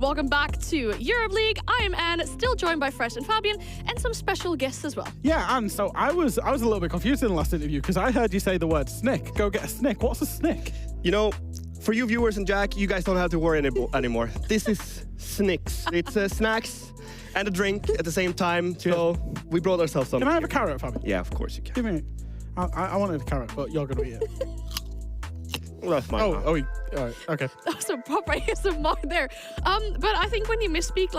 Welcome back to Europe League. I am Anne, still joined by Fresh and Fabian, and some special guests as well. Yeah, Anne, so I was a little bit confused in the last interview because I heard you say the word snick. Go get a snick. What's a snick? You know, for you viewers and Jack, you guys don't have to worry anymore. This is snicks. It's snacks and a drink at the same time. So we brought ourselves some. Can I have a carrot, Fabian? Yeah, of course you can. Give me. I wanted a carrot, but you're going to eat it. Well, that's mine. All right, okay. That was a proper ASMR there. But I think when you misspeak,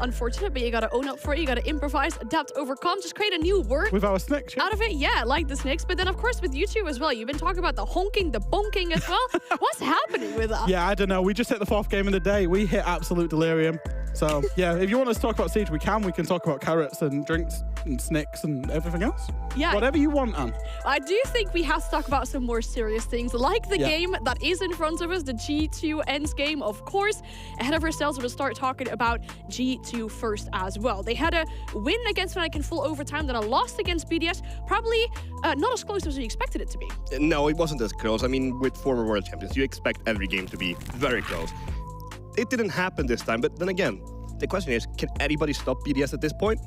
unfortunate, but you gotta own up for it. You gotta improvise, adapt, overcome, just create a new word. With our snicks, yeah? Out of it, yeah, like the snicks. But then, of course, with you two as well. You've been talking about the honking, the bonking as well. What's happening with that? Yeah, I don't know. We just hit the 4th game of the day. We hit absolute delirium. So, yeah, if you want us to talk about Siege, we can. We can talk about carrots and drinks and snicks and everything else. Yeah. Whatever you want, Anne. I do think we have to talk about some more serious things, like the game that is in front of us, the G2 ENCE game, of course. Ahead of ourselves, we'll start talking about G2 first as well. They had a win against Fnatic in full overtime, then a loss against BDS. Probably not as close as we expected it to be. No, it wasn't as close. I mean, with former world champions, you expect every game to be very close. It didn't happen this time, but then again, the question is, can anybody stop BDS at this point?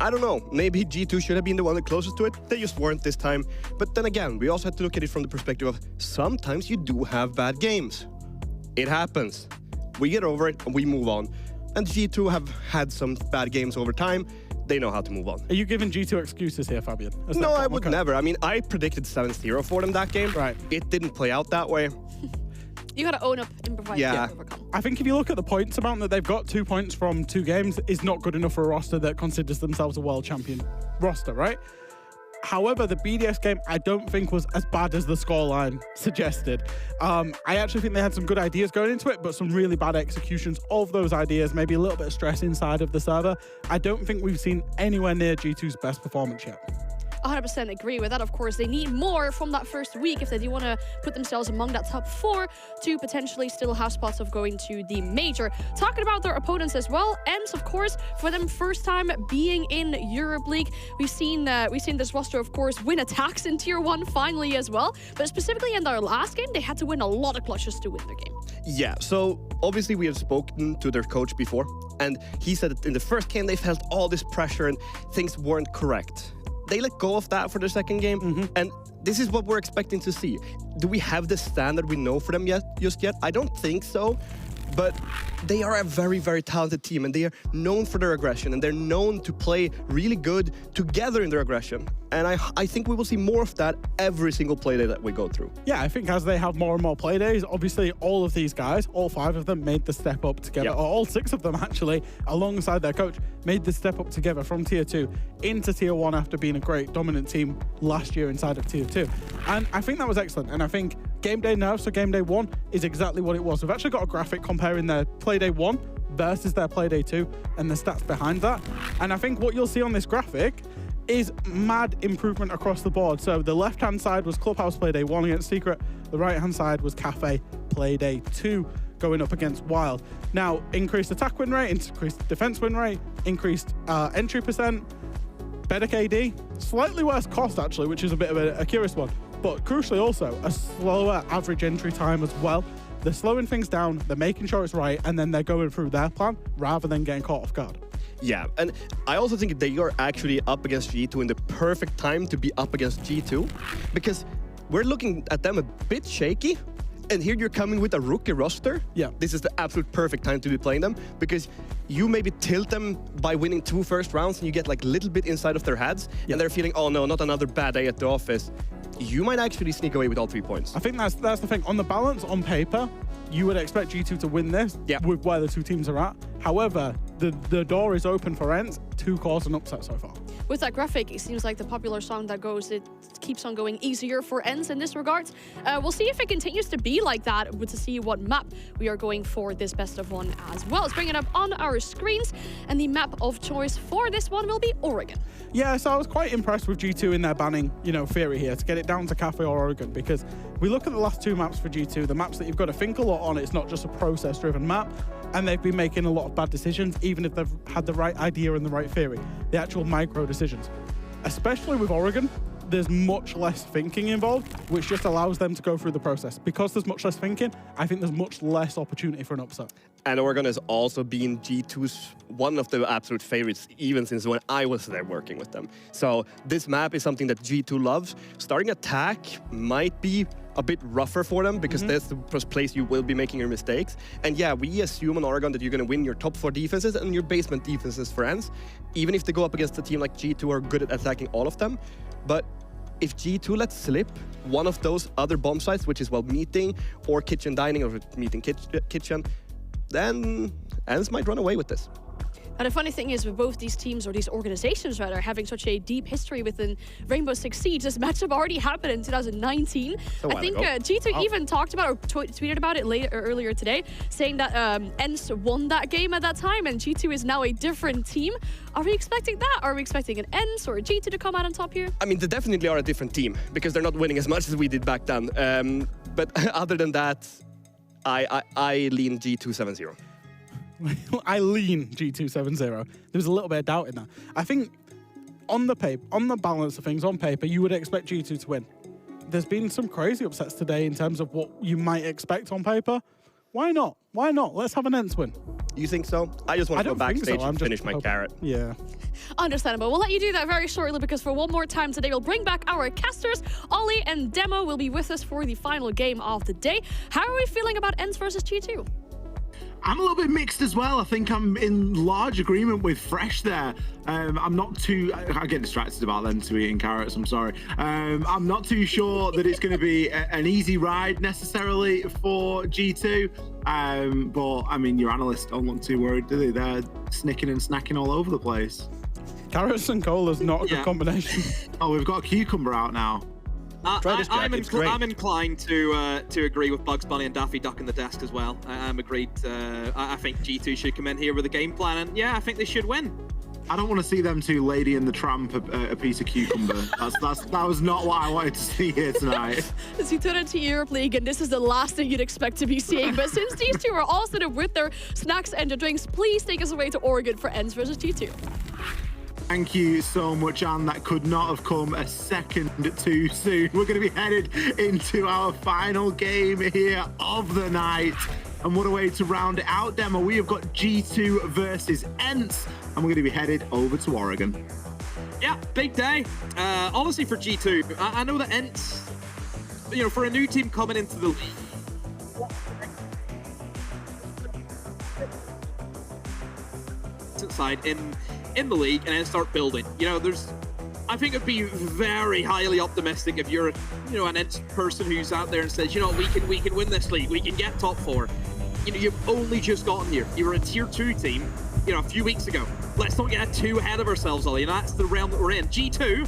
I don't know. Maybe G2 should have been the one that closest to it. They just weren't this time. But then again, we also have to look at it from the perspective of sometimes you do have bad games. It happens. We get over it and we move on. And G2 have had some bad games over time. They know how to move on. Are you giving G2 excuses here, Fabian? No, I would never. I mean, I predicted 7-0 for them that game. Right. It didn't play out that way. You gotta own up, improvise, Yeah. overcome. I think if you look at the points amount that they've got, 2 points from 2 games is not good enough for a roster that considers themselves a world champion roster, right? However, the BDS game, I don't think was as bad as the scoreline suggested. I actually think they had some good ideas going into it, but some really bad executions of those ideas, maybe a little bit of stress inside of the server. I don't think we've seen anywhere near G2's best performance yet. 100% agree with that. Of course, they need more from that first week if they do want to put themselves among that top 4 to potentially still have spots of going to the major. Talking about their opponents as well, ENCE, of course, for them first time being in Europe League. We've seen this roster, of course, win attacks in Tier 1 finally as well. But specifically in their last game, they had to win a lot of clutches to win their game. Yeah, so obviously we have spoken to their coach before, and he said that in the first game they felt all this pressure and things weren't correct. They let go of that for the second game, and this is what we're expecting to see. Do we have the standard we know for them just yet? I don't think so, but they are a very, very talented team, and they are known for their aggression, and they're known to play really good together in their aggression. And I think we will see more of that every single play day that we go through. Yeah, I think as they have more and more play days, obviously all of these guys, all 5 of them, made the step up together, or all 6 of them actually, alongside their coach, made the step up together from Tier 2 into Tier 1 after being a great dominant team last year inside of Tier 2. And I think that was excellent, and I think Game Day now, so Game Day 1 is exactly what it was. We've actually got a graphic comparing their Play Day 1 versus their Play Day 2 and the stats behind that. And I think what you'll see on this graphic is mad improvement across the board. So the left-hand side was Clubhouse Play Day 1 against Secret. The right-hand side was Cafe Play Day 2 going up against Wild. Now, increased attack win rate, increased defense win rate, increased entry percent, better KD, slightly worse cost actually, which is a bit of a curious one. But crucially also, a slower average entry time as well. They're slowing things down, they're making sure it's right, and then they're going through their plan rather than getting caught off guard. Yeah, and I also think they are actually up against G2 in the perfect time to be up against G2, because we're looking at them a bit shaky, and here you're coming with a rookie roster. Yeah. This is the absolute perfect time to be playing them, because you maybe tilt them by winning 2 first rounds, and you get like a little bit inside of their heads, and they're feeling, oh no, not another bad day at the office. You might actually sneak away with all 3 points. I think that's the thing. On the balance, on paper, you would expect G2 to win this with where the 2 teams are at. However, the door is open for ENCE to cause an upset so far. With that graphic, it seems like the popular song that goes, it keeps on going easier for ENCE in this regard. We'll see if it continues to be like that, to see what map we are going for this best of 1 as well. Let's bring it up on our screens, and the map of choice for this one will be Oregon. Yeah, so I was quite impressed with G2 in their banning, theory here, to get it down to Cafe or Oregon, because we look at the last 2 maps for G2, the maps that you've got to think a lot on, it's not just a process-driven map, and they've been making a lot of bad decisions, even if they've had the right idea and the right theory, the actual micro decisions. Especially with Oregon, there's much less thinking involved, which just allows them to go through the process. Because there's much less thinking, I think there's much less opportunity for an upset. And Oregon has also been G2's one of the absolute favorites, even since when I was there working with them. So this map is something that G2 loves. Starting attack might be a bit rougher for them because that's the first place you will be making your mistakes. And yeah, we assume on Oregon that you're going to win your top 4 defenses and your basement defenses for ENCE, even if they go up against a team like G2 are good at attacking all of them. But if G2 lets slip one of those other bomb sites, which is, well, meeting or kitchen dining or meeting kitchen, then ENCE might run away with this. And the funny thing is, with both these teams, or these organizations rather, having such a deep history within Rainbow Six Siege, this matchup already happened in 2019. I think G2 even talked about or tweeted about it earlier today, saying that ENCE won that game at that time, and G2 is now a different team. Are we expecting that? Are we expecting an ENCE or a G2 to come out on top here? I mean, they definitely are a different team because they're not winning as much as we did back then. But other than that, I lean G2 7-0. I lean G2 7-0. There's a little bit of doubt in that. I think on the balance of things, on paper, you would expect G2 to win. There's been some crazy upsets today in terms of what you might expect on paper. Why not? Why not? Let's have an ENCE win. You think so? I just want to go backstage and finish my carrot. Yeah. Understandable. We'll let you do that very shortly because for one more time today, we'll bring back our casters. Ollie and Demo will be with us for the final game of the day. How are we feeling about ENCE versus G2? I'm a little bit mixed as well. I think I'm in large agreement with Fresh there. I'm not too... I get distracted about them to eating carrots, I'm sorry. I'm not too sure that it's going to be an easy ride necessarily for G2. But, I mean, your analysts don't look too worried, do they? They're snicking and snacking all over the place. Carrots and cola's not a good combination. Oh, we've got a cucumber out now. I'm inclined to agree with Bugs Bunny and Daffy Duck in the desk as well. I'm agreed. I think G2 should come in here with a game plan, and yeah, I think they should win. I don't want to see them two, Lady and the Tramp, a piece of cucumber. That was not what I wanted to see here tonight. As you turn into Europe League, and this is the last thing you'd expect to be seeing. But since these two are all set up with their snacks and their drinks, please take us away to Oregon for ENCE versus G2. Thank you so much, Anne. That could not have come a second too soon. We're going to be headed into our final game here of the night. And what a way to round it out, Demo. We have got G2 versus ENCE, and we're going to be headed over to Oregon. Yeah, big day. Honestly, for G2, I know that ENCE, for a new team coming into the league, side in the league and then start building. I think it'd be very highly optimistic if you're, an ENCE person who's out there and says, we can win this league, we can get top 4. You've only just gotten here. You were a tier 2 team, a few weeks ago. Let's not get too ahead of ourselves, Ollie. That's the realm that we're in. G2,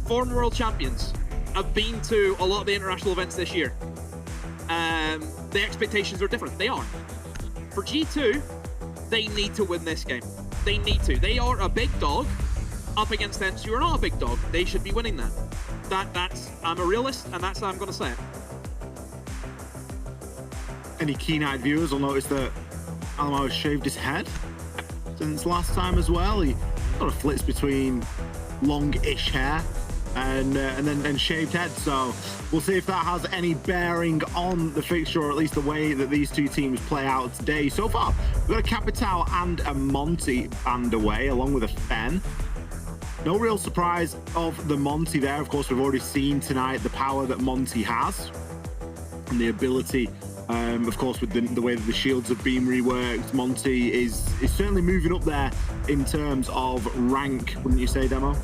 former world champions, have been to a lot of the international events this year. The expectations are different. They are. For G2, they need to win this game. They need to. They are a big dog up against ENCE who are not a big dog. They should be winning that. That's I'm a realist, and that's how I'm going to say it. Any keen-eyed viewers will notice that Alamo has shaved his head since last time as well. He sort of flits between long-ish hair and shaved head. So we'll see if that has any bearing on the fixture, or at least the way that these two teams play out today. So far, we've got a Capital and a Monty band away, along with a Fen. No real surprise of the Monty there. Of course, we've already seen tonight the power that Monty has and the ability. Of course, with the way that the shields have been reworked, Monty is certainly moving up there in terms of rank, wouldn't you say, Demo?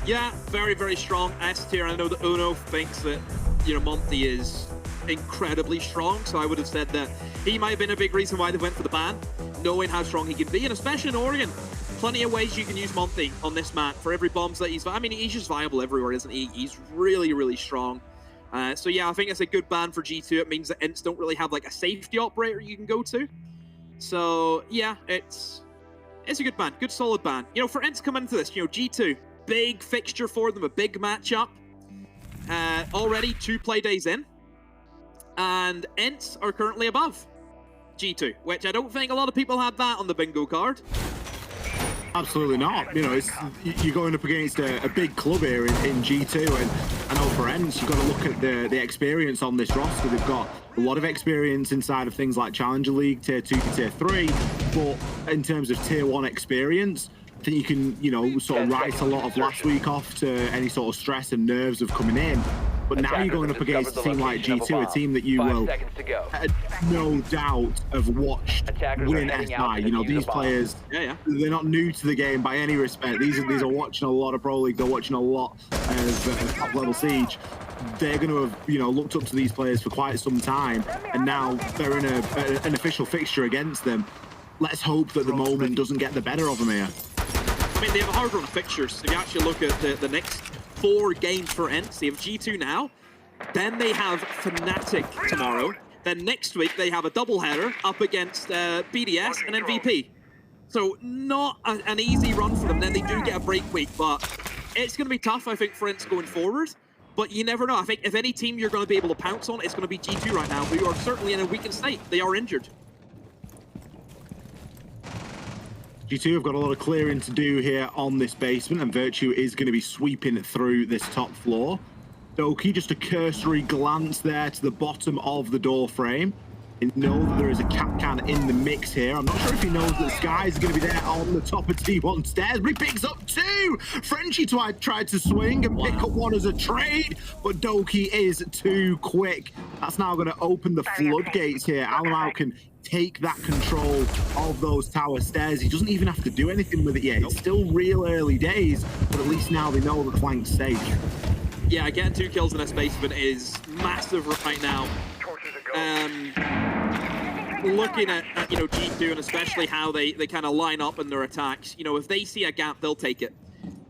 Yeah, very, very strong S tier. I know that Uno thinks that, Monty is incredibly strong, so I would have said that he might have been a big reason why they went for the ban, knowing how strong he can be, and especially in Oregon. Plenty of ways you can use Monty on this map for every bombs that he's just viable everywhere, isn't he? He's really, really strong. So yeah, I think it's a good ban for G2. It means that ENCE don't really have like a safety operator you can go to. So yeah, it's a good ban, good solid ban. For ENCE coming into this, G2, big fixture for them, a big matchup. Already 2 play days in, and ENCE are currently above G2, which I don't think a lot of people had that on the bingo card. Absolutely not. You know, you're going up against a big club here in G2, and I know for ENCE, you've got to look at the experience on this roster. They've got a lot of experience inside of things like Challenger League, Tier 2 to Tier 3, but in terms of Tier 1 experience, I think you can, you know, sort of write a lot of last week off to any sort of stress and nerves of coming in. But now you're going up against a team like G2, a team that you will, no doubt, have watched win SI. You know, these players, they're not new to the game by any respect. These are watching a lot of Pro League. They're watching a lot of top-level Siege. They're going to have, you know, looked up to these players for quite some time, and now they're in an official fixture against them. Let's hope that the moment doesn't get the better of them here. I mean, they have a hard run of fixtures. If you actually look at the next 4 games for ENCE, they have G2 now, then they have Fnatic tomorrow, then next week they have a doubleheader up against BDS and MVP. So not an easy run for them. Then they do get a break week, but it's going to be tough, I think, for ENCE going forward. But you never know. I think if any team you're going to be able to pounce on, it's going to be G2 right now, who are certainly in a weakened state. They are injured. G2 have got a lot of clearing to do here on this basement, and Virtue is going to be sweeping through this top floor. Doki, just a cursory glance there to the bottom of the door frame. You know that there is a Kapkan in the mix here. I'm not sure if he knows that Sky is going to be there on the top of T1 stairs, but he picks up 2! Frenchie tried to swing and pick up 1 as a trade, but Doki is too quick. That's now going to open the floodgates here. Alamau can take that control of those tower stairs. He doesn't even have to do anything with it yet. It's still real early days, but at least now they know the flank's safe. Yeah, getting 2 kills in this basement is massive right now. Looking at you know, G2 and especially how they kind of line up in their attacks, you know, if they see a gap, they'll take it.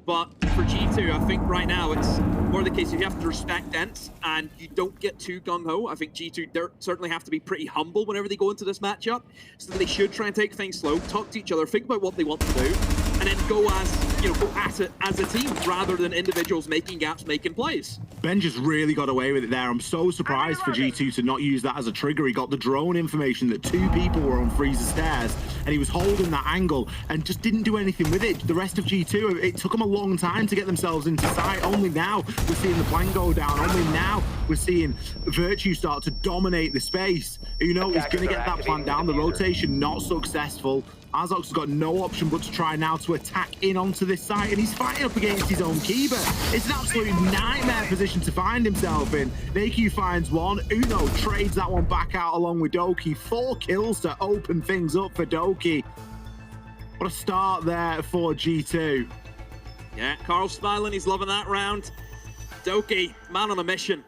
But for G2, I think right now it's more the case you have to respect ENCE and you don't get too gung-ho. I think G2 certainly have to be pretty humble whenever they go into this matchup. So they should try and take things slow, talk to each other, think about what they want to do, and then go at it as a team rather than individuals making gaps, making plays. Ben just really got away with it there. I'm so surprised for G2 to not use that as a trigger. He got the drone information that 2 people were on Freezer stairs, and he was holding that angle and just didn't do anything with it. The rest of G2, it took them a long time to get themselves into sight. Only now we're seeing the plan go down. Only now we're seeing Virtue start to dominate the space. You know, he's going to get that plan down. The rotation not successful. Azok has got no option but to try now to attack in onto this site, and he's fighting up against his own keeper. It's an absolute nightmare position to find himself in. Naku finds 1. Uno trades that one back out along with Doki. 4 kills to open things up for Doki. What a start there for G2. Yeah, Carl's smiling. He's loving that round. Doki, man on a mission.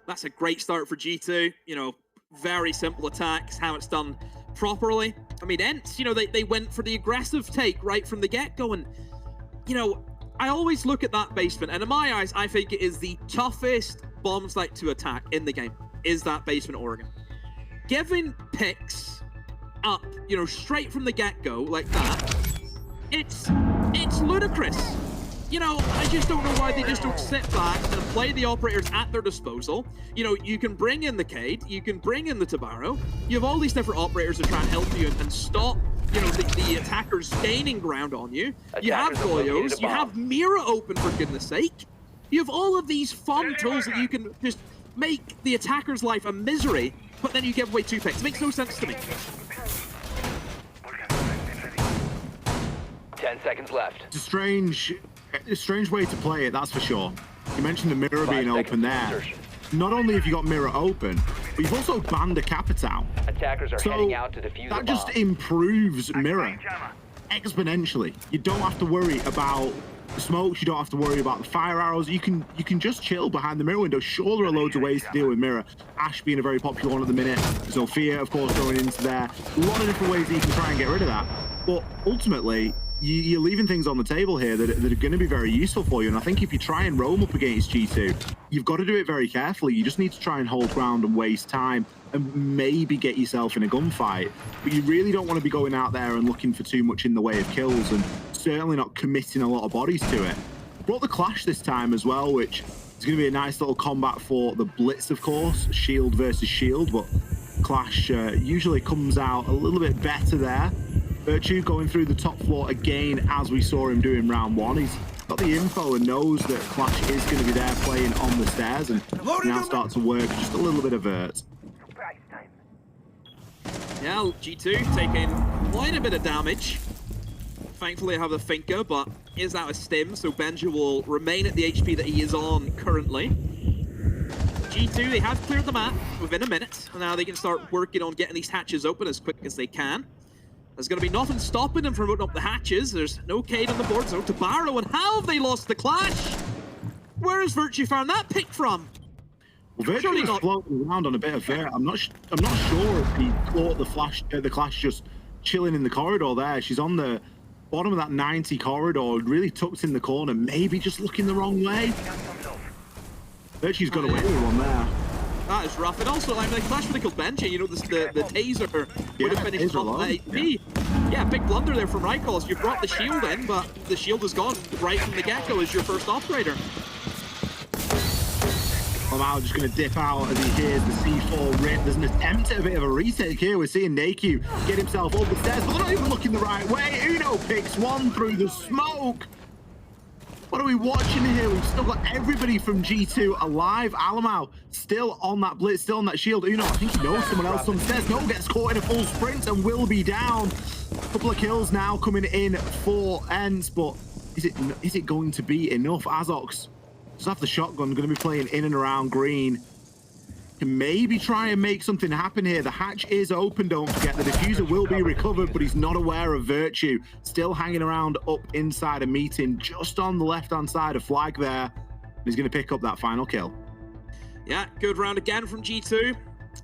That's a great start for G2. You know, very simple attacks, how it's done properly. I mean, ENCE, you know, they went for the aggressive take right from the get-go, and, you know, I always look at that basement, and in my eyes, I think it is the toughest bomb site to attack in the game, is that basement Oregon. Giving picks up, you know, straight from the get-go like that, it's ludicrous. You know, I just don't know why they just don't sit back and play the operators at their disposal. You know, you can bring in the Cade, you can bring in the Tabaro. You have all these different operators to try and help you and stop, you know, the attackers gaining ground on you. You have Goyos, you have Mira open, for goodness sake. You have all of these fun tools that you can just make the attacker's life a misery, but then you give away 2 picks. It makes no sense to me. 10 seconds left. It's a strange way to play it, that's for sure. You mentioned the mirror being open there. Not only have you got mirror open, but you've also banned a Capitao. Attackers are heading out to defuse that just improves mirror exponentially. You don't have to worry about the smokes, you don't have to worry about the fire arrows. You can just chill behind the mirror window. Sure, there are loads of ways to deal with mirror. Ash being a very popular one at the minute. Sophia, of course, going into there. A lot of different ways that you can try and get rid of that. But ultimately, you're leaving things on the table here that are going to be very useful for you. And I think if you try and roam up against G2, you've got to do it very carefully. You just need to try and hold ground and waste time and maybe get yourself in a gunfight. But you really don't want to be going out there and looking for too much in the way of kills, and certainly not committing a lot of bodies to it. Brought the Clash this time as well, which is going to be a nice little combat for the Blitz, of course. Shield versus Shield, but Clash usually comes out a little bit better there. Virtue going through the top floor again, as we saw him do in round 1. He's got the info and knows that Clash is going to be there playing on the stairs, and now start to work just a little bit of vert. Yeah, G2 taking quite a bit of damage. Thankfully, I have the Finker, but is out of stim, so Benja will remain at the HP that he is on currently. G2, they have cleared the map within a minute, and now they can start working on getting these hatches open as quick as they can. There's going to be nothing stopping them from opening up the hatches. There's no Cade on the board, no Tabaro, and how have they lost the Clash? Where has Virtue found that pick from? Well, Virtue was floating around on a bit of vert. I'm not sure if he caught the Clash just chilling in the corridor there. She's on the bottom of that 90 corridor, really tucked in the corner, maybe just looking the wrong way. Virtue's got away with one there. That is rough. And also, like, Clash would have killed Benji. You know, the taser would have finished off that HP. Yeah, big blunder there from Rycos. You brought the shield in, but the shield is gone right from the get-go as your first operator. Now just going to dip out as he hears the C4 rip. There's an attempt at a bit of a retake here. We're seeing Naku get himself up the stairs, but they're not even looking the right way. Uno picks one through the smoke. What are we watching here? We've still got everybody from G2 alive. Alamau still on that blitz, still on that shield. Uno, I think he knows someone else on the stairs. No, gets caught in a full sprint and will be down. A couple of kills now coming in for ENCE, but is it going to be enough? Azox just have the shotgun, going to be playing in and around green. Can maybe try and make something happen here. The hatch is open, don't forget. The diffuser will be recovered, but he's not aware of Virtue. Still hanging around up inside a meeting, just on the left-hand side of Flag there. He's going to pick up that final kill. Yeah, good round again from G2.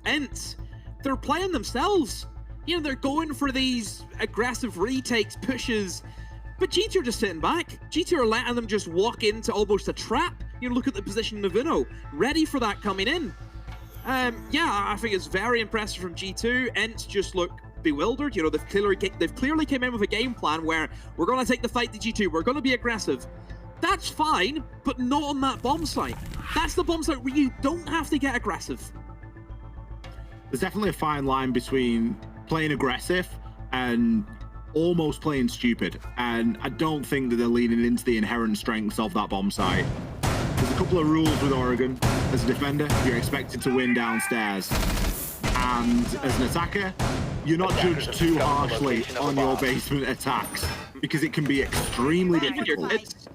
ENCE, they're playing themselves. You know, they're going for these aggressive retakes, pushes, but G2 are just sitting back. G2 are letting them just walk into almost a trap. You know, look at the position of Uno, ready for that coming in. Yeah, I think it's very impressive from G2. ENCE just look bewildered. You know, they've clearly came in with a game plan where we're going to take the fight to G2. We're going to be aggressive. That's fine, but not on that bomb site. That's the bomb site where you don't have to get aggressive. There's definitely a fine line between playing aggressive and almost playing stupid. And I don't think that they're leaning into the inherent strengths of that bomb site. There's a couple of rules with Oregon. As a defender, you're expected to win downstairs. And as an attacker, you're not judged too harshly on your basement attacks, because it can be extremely difficult.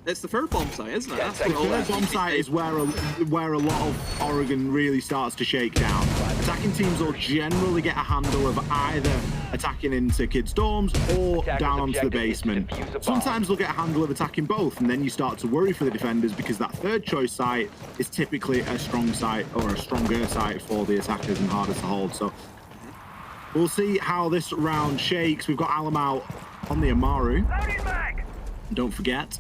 It's the third bomb site, isn't it? The third bomb site is where a lot of Oregon really starts to shake down. Attacking teams will generally get a handle of either attacking into kids' dorms or down onto the basement. Sometimes they'll get a handle of attacking both, and then you start to worry for the defenders, because that third choice site is typically a strong site or a stronger site for the attackers and harder to hold. So we'll see how this round shakes. We've got Alamau on the Amaru. And don't forget,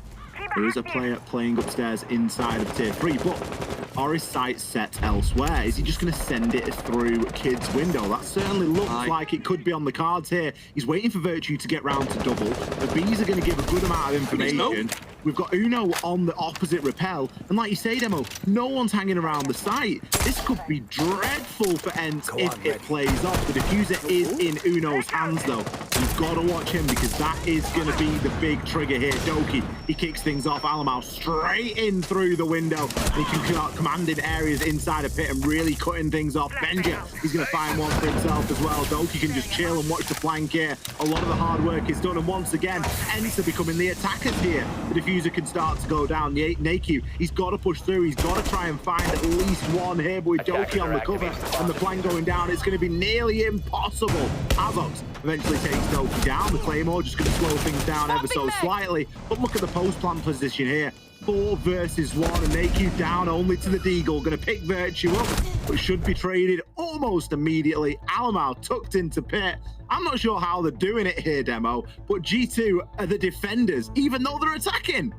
there is a player playing upstairs inside of tier 3, but are his sights set elsewhere? Is he just going to send it through Kid's window? That certainly looks like it could be on the cards here. He's waiting for Virtue to get round to double. The Bees are going to give a good amount of information. We've got Uno on the opposite rappel. And like you say, Demo, no one's hanging around the site. This could be dreadful for ENCE if it plays off. The diffuser is in Uno's hands, though. You've got to watch him, because that is going to be the big trigger here. Doki, he kicks things off. Alamau straight in through the window. He can start commanding areas inside a pit and really cutting things off. Benja, he's going to find one for himself as well. Doki can just chill and watch the flank here. A lot of the hard work is done, and once again, ENCE are becoming the attackers here. The diffuser can start to go down. Naku, he's got to push through. He's got to try and find at least one here, but with Doki on the cover and the flank going down, it's going to be nearly impossible. Azox eventually takes Doki down. The Claymore just going to slow things down ever so slightly, but look at the post-plant position here. 4 versus 1, and Naku down only to the Deagle. Going to pick Virtue up, but should be traded almost immediately. Alamau tucked into pit. I'm not sure how they're doing it here, Demo, but G2 are the defenders, even though they're attacking.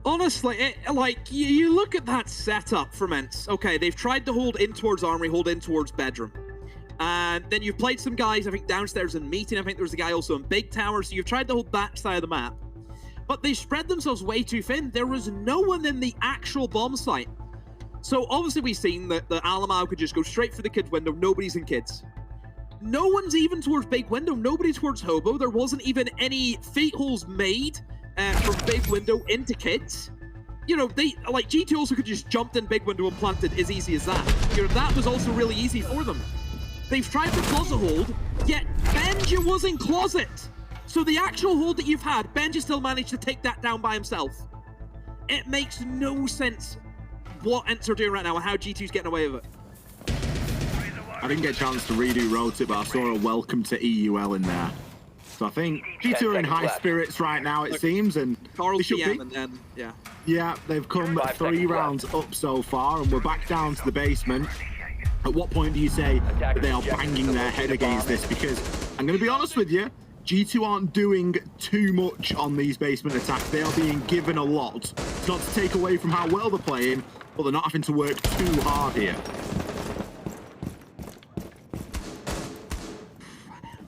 Honestly, you look at that setup from ENCE. Okay, they've tried to hold in towards Armory, hold in towards Bedroom. And then you've played some guys, I think, downstairs in Meeting. I think there was a guy also in Big Tower. So you've tried to hold that side of the map. But they spread themselves way too thin. There was no one in the actual bomb site. So obviously we've seen that the Alamau could just go straight for the kids window. Nobody's in kids. No one's even towards Big Window. Nobody towards Hobo. There wasn't even any fate holes made from Big Window into Kids. You know, they like G2 also could just jumped in Big Window and planted as easy as that. You know, that was also really easy for them. They've tried the closet hold, yet Benja was in closet. So the actual hold that you've had, Benja still managed to take that down by himself. It makes no sense what ENCE are doing right now and how G2's getting away with it. I didn't get a chance to redo Rotate, but I saw a welcome to EUL in there. So I think G2 are in high spirits right now, it seems, and Carl they should PM be. and then, yeah. Yeah, they've come 3 rounds up so far, and we're back down to the basement. At what point do you say that they are banging their head against this? Because I'm going to be honest with you, G2 aren't doing too much on these basement attacks. They are being given a lot. It's not to take away from how well they're playing, but they're not having to work too hard here.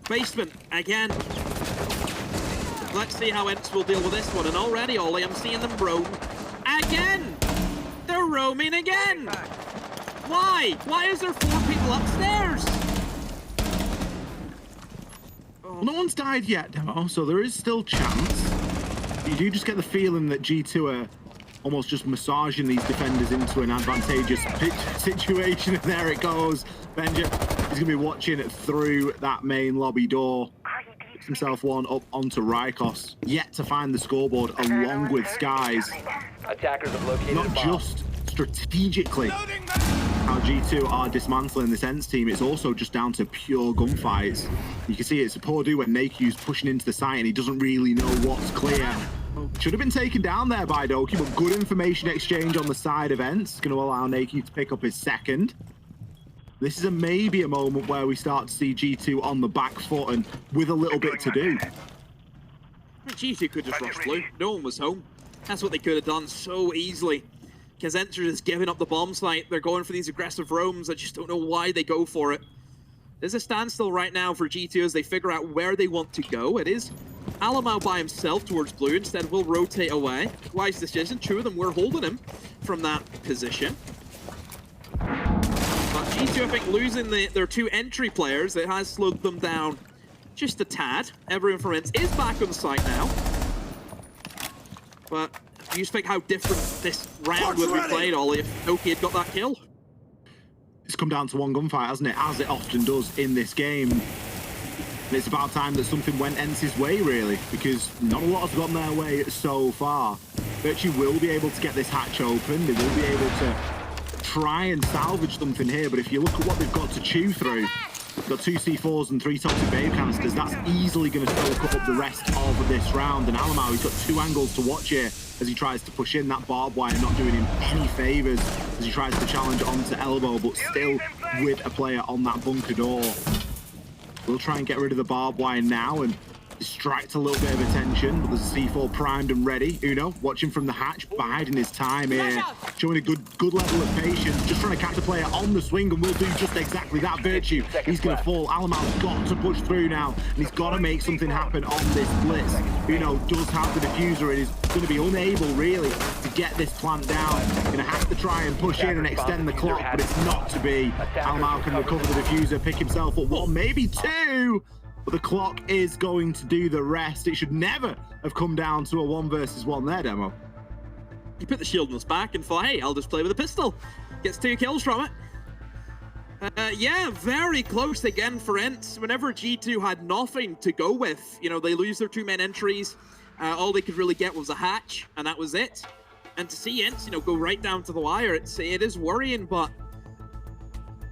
Basement, again. Let's see how ENCE will deal with this one. And already, Ollie, I'm seeing them roam. Again! They're roaming again! Why? Why is there 4 people upstairs? Well, no one's died yet, Demo, so there is still chance. You do just get the feeling that G2 are almost just massaging these defenders into an advantageous situation. And there it goes. Benja is going to be watching through that main lobby door. Picks himself one up onto Rykos. Yet to find the scoreboard along with Skies. Attackers have located Not just strategically how G2 are dismantling this ENCE team, it's also just down to pure gunfights. You can see it's a poor do when Nakyu's pushing into the site and he doesn't really know what's clear. Should have been taken down there by Doki, but good information exchange on the side of ENCE. Going to allow Nakyu to pick up his second. This is maybe a moment where we start to see G2 on the back foot and with a little bit to do. G2 could just rush blue. No one was home. That's what they could have done so easily. Because ENCE are just giving up the bomb site. They're going for these aggressive roams. I just don't know why they go for it. There's a standstill right now for G2 as they figure out where they want to go. It is Alamau by himself towards blue. Instead, we'll rotate away. Wise decision. 2 of them were holding him from that position. But G2, I think, losing their 2 entry players, it has slowed them down just a tad. Everyone from ENCE is back on site now. But you just think how different this round would be played, Ollie, if Noki had got that kill. It's come down to one gunfight, hasn't it? As it often does in this game. And it's about time that something went ENCE's way, really, because not a lot has gone their way so far. Virtue will be able to get this hatch open. They will be able to try and salvage something here, but if you look at what they've got to chew through, they've got 2 C4s and 3 toxic babe canisters. That's easily going to soak up the rest of this round. And Alamau, he's got 2 angles to watch here as he tries to push in that barbed wire, not doing him any favors as he tries to challenge onto elbow, but still with a player on that bunker door. We'll try and get rid of the barbed wire now and distract a little bit of attention, but there's a C4 primed and ready. Uno watching from the hatch, biding his time here, showing a good level of patience, just trying to catch the player on the swing, and we'll do just exactly that. Virtue, he's going to fall. Alamau's got to push through now, and he's got to make something happen on this blitz. Uno does have the diffuser and is going to be unable, really, to get this plant down. Going to have to try and push in and extend the clock, but it's not to be. Alamau can recover the diffuser, pick himself up 1, maybe 2. But the clock is going to do the rest. It should never have come down to a 1 versus 1 there, Demo. He put the shield on his back and thought, hey, I'll just play with a pistol. Gets 2 kills from it. Yeah, very close again for ENCE. Whenever G2 had nothing to go with, you know, they lose their 2 main entries. All they could really get was a hatch, and that was it. And to see ENCE, you know, go right down to the wire, it is worrying, but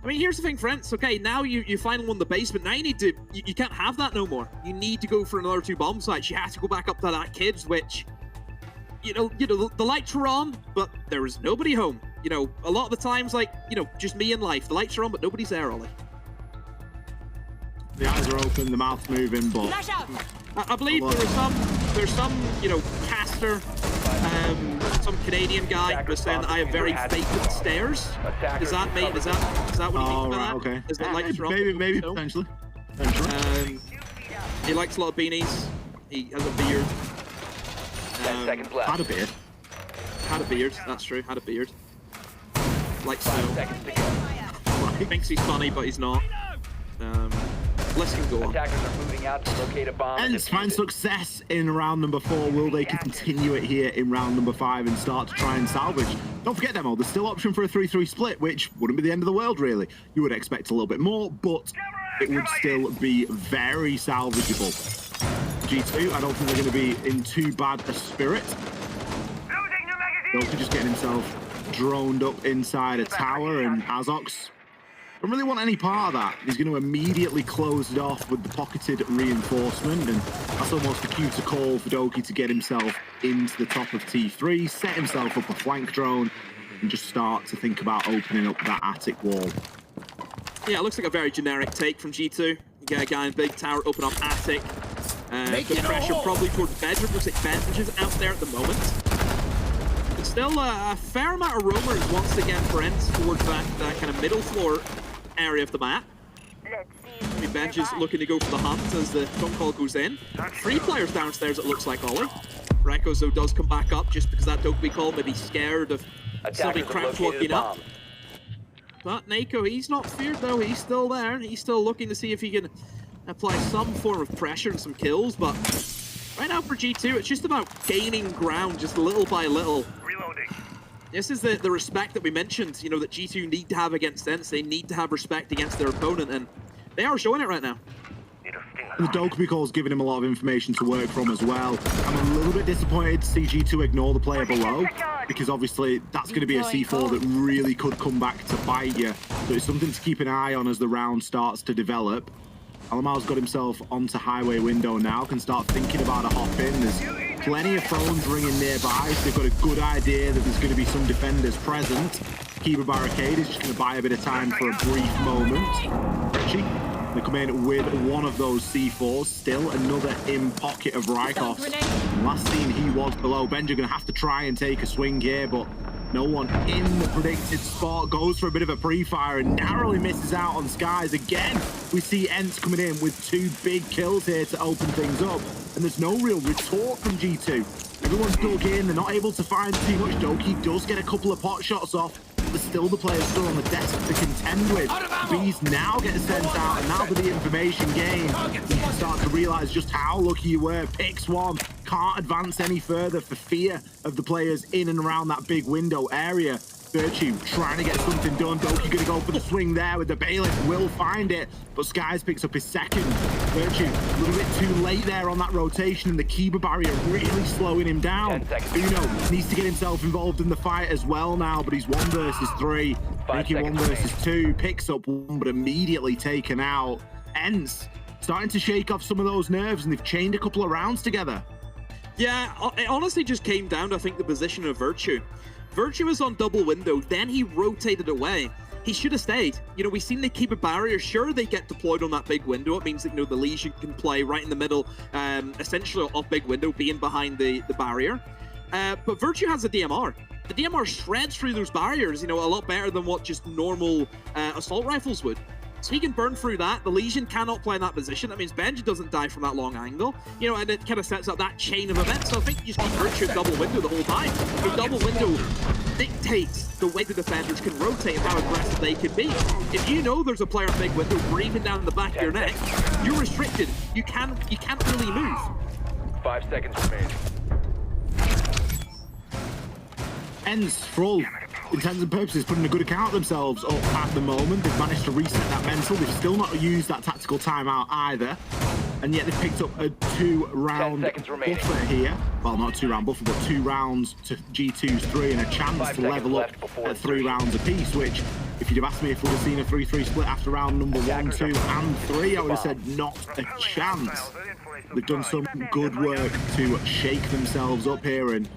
I mean, here's the thing for ENCE. Okay, now you finally won the basement. Now you can't have that no more. You need to go for another 2 bomb sites. You have to go back up to that kids, which, you know, the lights were on, but there was nobody home. You know, a lot of the times, like, you know, just me in life. The lights are on, but nobody's there, Ollie. The eyes are open, the mouth's moving, but I believe there's some, you know, caster, some Canadian guy was saying that I have very fated stares. Does that mean, is that what you mean by that? Okay. Is that like maybe potentially. He likes a lot of beanies. He has a beard. 10 seconds left. Had a beard. Had a beard. That's true. Had a beard. Like so. 5 seconds to go. He thinks he's funny, but he's not. Bliss can go on. Attackers are moving out to locate a bomb. and ENCE find defuse it. success in round number 4. Will they continue it here in round number 5 and start to try and salvage? Don't forget, Demo, there's still option for a 3-3 split, which wouldn't be the end of the world, really. You would expect a little bit more, but it would still be very salvageable. G2, I don't think they're going to be in too bad a spirit. Doki just getting himself droned up inside a tower, and Azox don't really want any part of that. He's going to immediately close it off with the pocketed reinforcement, and that's almost a cue to call for Doki to get himself into the top of T3, set himself up a flank drone, and just start to think about opening up that attic wall. Yeah, it looks like a very generic take from G2. You get a guy in big tower, open up attic. The pressure probably towards bedroom. Looks like Bench is out there at the moment. But still a fair amount of roamers once again for ENCE towards that kind of middle floor area of the map. I mean, Bench is looking to go for the hunt as the phone call goes in. 3 players downstairs, it looks like, Ollie. Rekos, though, does come back up just because that Doki call may be scared of something cramped walking up. But Nako, he's not feared, though. He's still there. He's still looking to see if he can apply some form of pressure and some kills. But right now for G2, it's just about gaining ground just little by little. Reloading. This is the respect that we mentioned, you know, that G2 need to have against ENCE. They need to have respect against their opponent, and they are showing it right now. The Doki call's giving him a lot of information to work from as well. I'm a little bit disappointed to see G2 ignore the player below, because obviously that's going to be a C4 that really could come back to bite you. So it's something to keep an eye on as the round starts to develop. Alamar's got himself onto highway window now, can start thinking about a hop in. There's plenty of phones ringing nearby, so they've got a good idea that there's going to be some defenders present. Kiba Barricade is just going to buy a bit of time for a brief moment. Richie, they come in with one of those C4s, still another in pocket of Rykov. Last seen he was below. Benja going to have to try and take a swing here, but no one in the predicted spot. Goes for a bit of a pre-fire and narrowly misses out on Skies. Again, we see ENCE coming in with 2 big kills here to open things up, and there's no real retort from G2. Everyone's dug in, they're not able to find too much. Doki does get a couple of pot shots off, but there's still the players still on the desk to contend with. Bees now get sent out, and now with the information gained, you can start to realize just how lucky you were. Picks one, can't advance any further for fear of the players in and around that big window area. Virtue trying to get something done. Doki gonna go for the swing there with the Bailiff, will find it, but Skies picks up his second. Virtue a little bit too late there on that rotation, and the Kiba barrier really slowing him down. Uno needs to get himself involved in the fight as well now, but he's 1 versus 3. Making 1 versus 2, picks up 1, but immediately taken out. ENCE starting to shake off some of those nerves, and they've chained a couple of rounds together. Yeah, it honestly just came down to, I think, the position of Virtue. Virtue was on double window, then he rotated away. He should have stayed. You know, we've seen they keep a barrier. Sure, they get deployed on that big window. It means that, you know, the Legion can play right in the middle, essentially off big window, being behind the barrier. But Virtue has a DMR. The DMR shreds through those barriers, you know, a lot better than what just normal assault rifles would. So he can burn through that. The Legion cannot play in that position. That means Benji doesn't die from that long angle. You know, and it kind of sets up that chain of events. So I think you just keep Virtue double window the whole time. Your double window dictates the way the defenders can rotate and how aggressive they can be. If you know there's a player in big window breathing down the back of your neck, you're restricted. You can't really move. 5 seconds remaining. ENCE, for all intents and purposes, putting a good account of themselves up at the moment. They've managed to reset that mental. They've still not used that tactical timeout either. And yet they've picked up a 2-round buffer here. Well, not a 2-round buffer, but 2 rounds to G2's 3 and a chance to level up at 3 rounds apiece, which, if you'd have asked me if we'd have seen a 3-3 split after round number 1, 2, and 3, I would have said not a chance. They've done some good work to shake themselves up here, and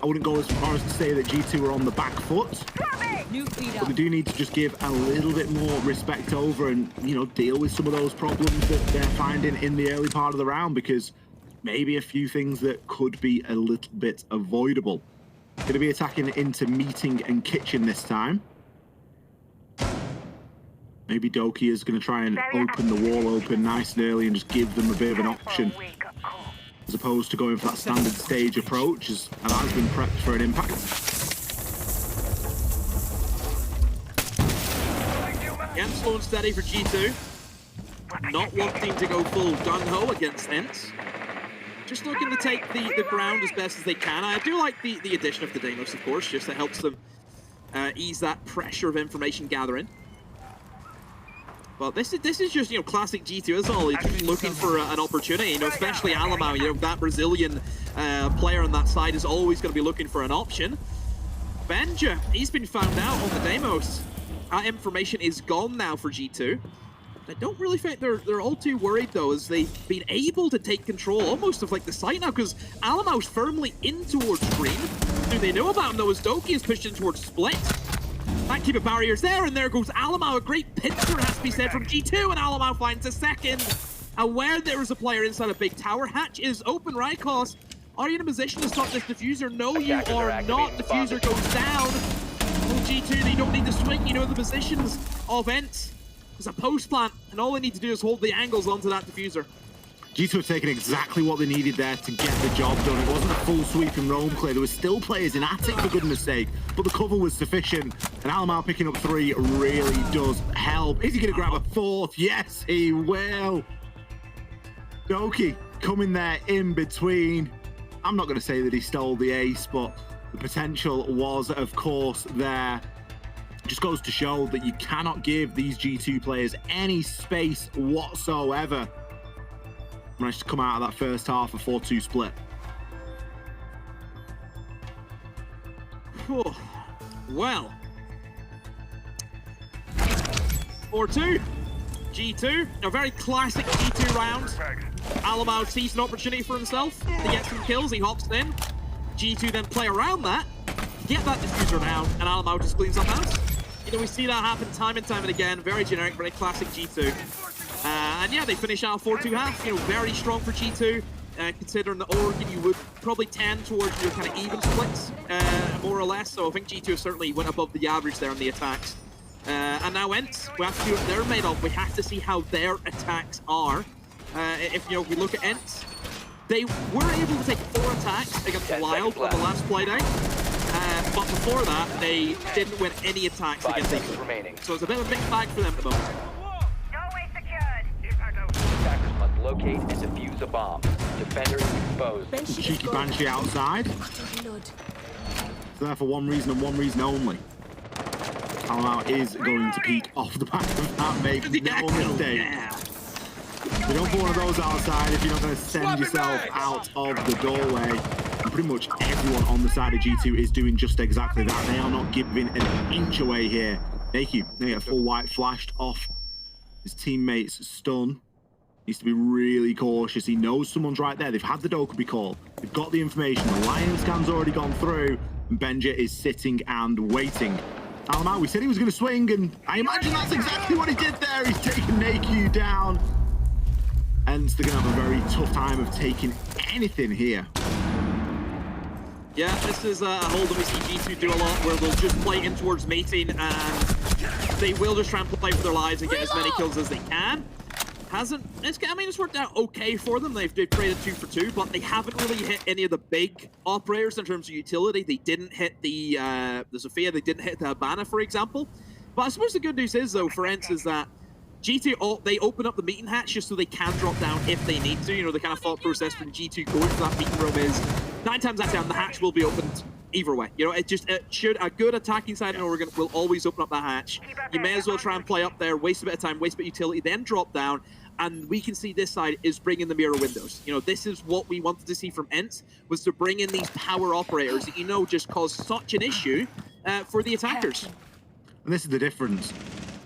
I wouldn't go as far as to say that G2 are on the back foot, but they do need to just give a little bit more respect over and, you know, deal with some of those problems that they're finding in the early part of the round, because maybe a few things that could be a little bit avoidable. Going to be attacking into meeting and kitchen this time. Maybe Doki is going to try and open the wall open nice and early and just give them a bit of an option, as opposed to going for that standard stage approach, as has been prepped for an impact. Again, slow and steady for G2. not wanting to go full gung-ho against ENCE. Just looking to take the ground as best as they can. I do like the addition of the Deimos, of course, just that helps them ease that pressure of information gathering. But this is just, classic G2 as well. He's just looking for an opportunity, especially Alamau, that Brazilian player on that side is always going to be looking for an option. Benja, he's been found out on the Deimos. That information is gone now for G2. I don't really think they're all too worried, though, as they've been able to take control almost of, the site now, because Alamau's firmly in towards green. Do they know about him, though, as Doki is pushed in towards split? That keeper barrier's there, and there goes Alamau. A great pincer, has to be said, from G2, and Alamau finds a second. Aware there is a player inside a big tower. Hatch is open, right, Cos? Are you in a position to stop this diffuser? No, you are not. Diffuser goes down. Oh, G2, they don't need to swing. The positions of ENCE. There's a post plant, and all they need to do is hold the angles onto that diffuser. G2 have taken exactly what they needed there to get the job done. It wasn't a full sweep and roam clear. There were still players in attic, for goodness sake, but the cover was sufficient. And Alamau picking up 3 really does help. Is he going to grab a 4th? Yes, he will. Doki coming there in between. I'm not going to say that he stole the ace, but the potential was, of course, there. Just goes to show that you cannot give these G2 players any space whatsoever. Managed to come out of that first half, a 4-2 split. Oh, well. 4-2. G2. A very classic G2 round. Alamau sees an opportunity for himself to get some kills. He hops in. G2 then play around that, get that diffuser down, and Alamau just cleans up house. We see that happen time and time and again. Very generic, very classic G2. And yeah, they finish out 4-2 half. Very strong for G2. Considering the Oregon, you would probably tend towards your kind of even splits, more or less. So I think G2 certainly went above the average there in the attacks. And now ENCE, we have to see what they're made of. We have to see how their attacks are. If we look at ENCE, they were able to take 4 attacks against Wild on the last play day. But before that, they didn't win any attacks against ENCE. So it's a bit of a mixed bag for them at the moment. Attackers must locate and defuse a bomb. Defender is exposed. Cheeky Banshee outside. So there for one reason and one reason only. Alamau is going to peek off the back of that, make no mistake. You don't put one of those outside if you're not going to send yourself out of the doorway. And pretty much everyone on the side of G2 is doing just exactly that. They are not giving an inch away here. Naku, they get full white flashed off his teammates' stun. Needs to be really cautious. He knows someone's right there. They've had the Dokubi call. They've got the information. The lion scan's already gone through. And Benja is sitting and waiting. Alamau, we said he was going to swing, and I imagine that's exactly what he did there. He's taking Naku down. And they're going to have a very tough time of taking anything here. Yeah, this is a hold that we see G2 do a lot, where they'll just play in towards mating, and they will just try and play for their lives and get as many kills as they can. It's worked out okay for them. They've traded 2 for 2, but they haven't really hit any of the big operators in terms of utility. They didn't hit the Sophia, they didn't hit the Habana, for example. But I suppose the good news is, though, for ENCE is that G2, they open up the meeting hatch just so they can drop down if they need to. The kind of thought process from G2 going for that meeting room is 9 times out of 10, the hatch will be opened either way. A good attacking side in Oregon will always open up that hatch. You may as well try and play up there, waste a bit of time, waste a bit of utility, then drop down. And we can see this side is bringing the mirror windows. This is what we wanted to see from ENCE, was to bring in these power operators that just caused such an issue for the attackers. And this is the difference.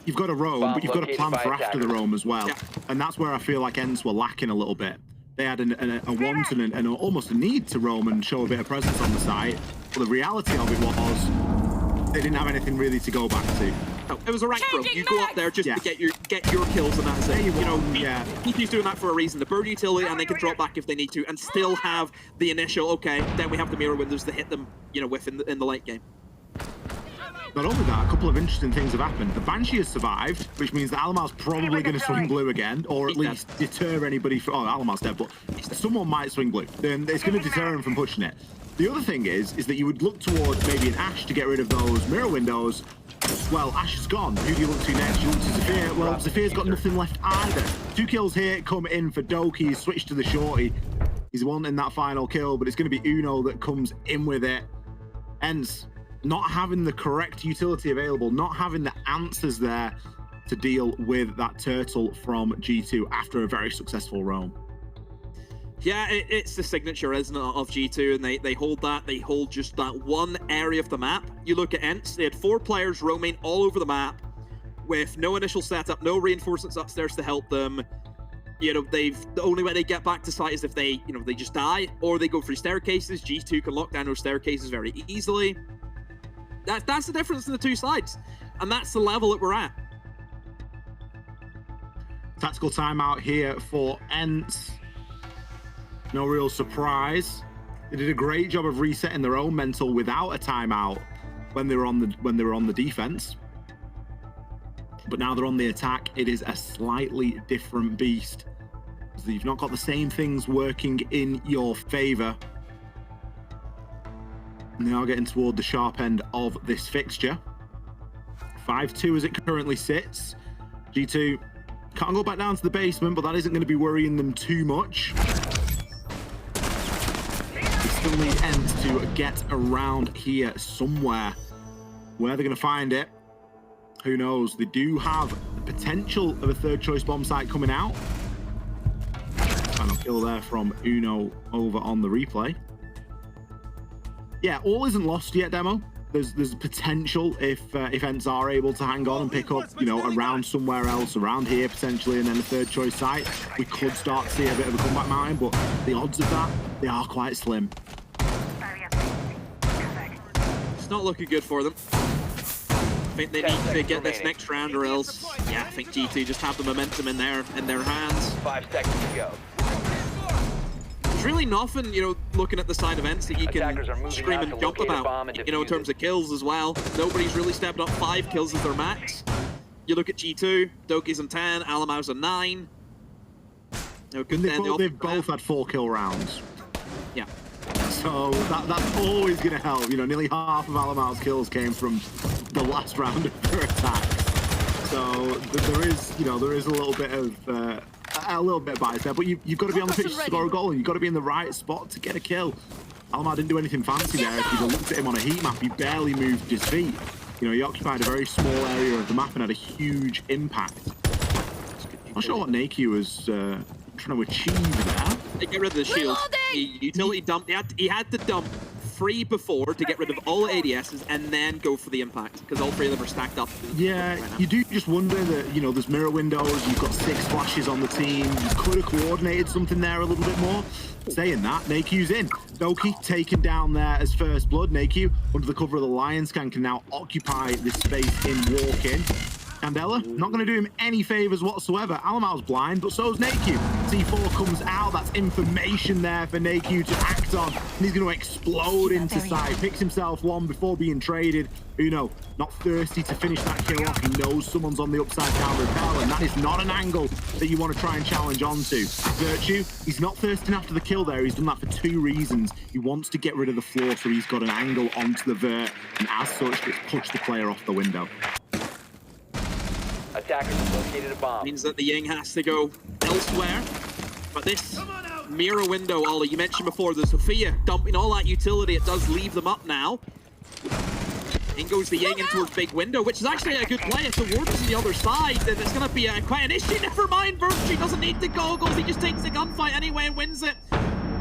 You've got a roam, but you've got a plan for after the roam as well. Yeah. And that's where I feel like ENCE were lacking a little bit. They had a want and almost a need to roam and show a bit of presence on the site. But the reality of it was they didn't have anything really to go back to. No, it was a rank roam. You go up there just to get your kills, and that's it. P2's doing that for a reason. The bird utility, and they can drop back if they need to, and still have the initial, okay, then we have the mirror windows to hit them, with in the late game. Not only that, a couple of interesting things have happened. The Banshee has survived, which means that Alamau's probably going to swing blue again, or at least deter anybody from... Oh, Alamau's dead, but someone might swing blue. Then it's going to deter him from pushing it. The other thing is that you would look towards maybe an Ash to get rid of those mirror windows. well, Ash is gone. Who do you look to next? You look to Zafir. Well, Zafir's got nothing left either. 2 kills here come in for Doki. He's switched to the shorty. He's wanting that final kill, but it's going to be Uno that comes in with it. ENCE not having the correct utility available, not having the answers there to deal with that turtle from G2 after a very successful roam. Yeah, it's the signature, isn't it, of G2, and they hold that. They hold just that one area of the map. You look at ENCE, they had 4 players roaming all over the map with no initial setup, no reinforcements upstairs to help them. You know, the only way they get back to site is if they, they just die, or they go through staircases. G2 can lock down those staircases very easily. That's the difference in the two sides, and that's the level that we're at. Tactical timeout here for ENCE. No real surprise. They did a great job of resetting their own mental without a timeout when they were on the defense. But now they're on the attack. It is a slightly different beast. So you've not got the same things working in your favor. And they are getting toward the sharp end of this fixture. 5-2 as it currently sits. G2 can't go back down to the basement, but that isn't going to be worrying them too much. Still need ENCE to get around here somewhere. Where they're going to find it, who knows? They do have the potential of a third choice bomb site coming out. Final kill there from Uno over on the replay. Yeah, all isn't lost yet, Demo. There's potential if ENCE are able to hang on and pick up, around somewhere else, around here potentially, and then a third choice site. We could start to see a bit of a comeback mountain, but the odds of that, they are quite slim. It's not looking good for them. I think they need to get this next round, or else, yeah, I think G2 just have the momentum in their hands. 5 seconds to go. There's really nothing, looking at the side of ENCE that you can scream and jump about, in terms of kills as well. Nobody's really stepped up. 5 kills as their max. You look at G2, Doki's on 10, Alamau's on 9. They've both had 4 kill rounds. Yeah. So that's always going to help. Nearly half of Alamau's kills came from the last round of their attacks. So there is a little bit of bias there, but you've got to be on the pitch to score a goal, and you've got to be in the right spot to get a kill. Alamau didn't do anything fancy there. If you looked at him on a heat map, he barely moved his feet. He occupied a very small area of the map and had a huge impact. I'm not sure what Naku was trying to achieve there. To get rid of the shield, he utility dumped. He had to dump 3 before to get rid of all ADSs and then go for the impact, because all 3 of them are stacked up. Yeah, right, you do just wonder that, there's mirror windows, you've got 6 flashes on the team, you could have coordinated something there a little bit more. Saying that, Naku's in. Doki taken down there as first blood. Naku, under the cover of the Lion Scan, can now occupy this space in walk-in. Candela, not going to do him any favors whatsoever. Alamau's blind, but so is Naku. C4 comes out. That's information there for Naku to act on. And he's going to explode into sight. Picks himself one before being traded. Uno, not thirsty to finish that kill off. He knows someone's on the upside down repel, and that is not an angle that you want to try and challenge onto. Virtue, he's not thirsting after the kill there. He's done that for 2 reasons. He wants to get rid of the floor, so he's got an angle onto the vert, and as such, gets pushed the player off the window. Attackers have located a bomb. Means that the Ying has to go elsewhere. But this mirror window, Ollie, you mentioned before, the Sophia dumping all that utility. It does leave them up now. In goes the Ying into his big window, which is actually a good play. It's the Wardens on the other side, and it's going to be quite an issue. Never mind, Virtue doesn't need the goggles. He just takes the gunfight anyway and wins it.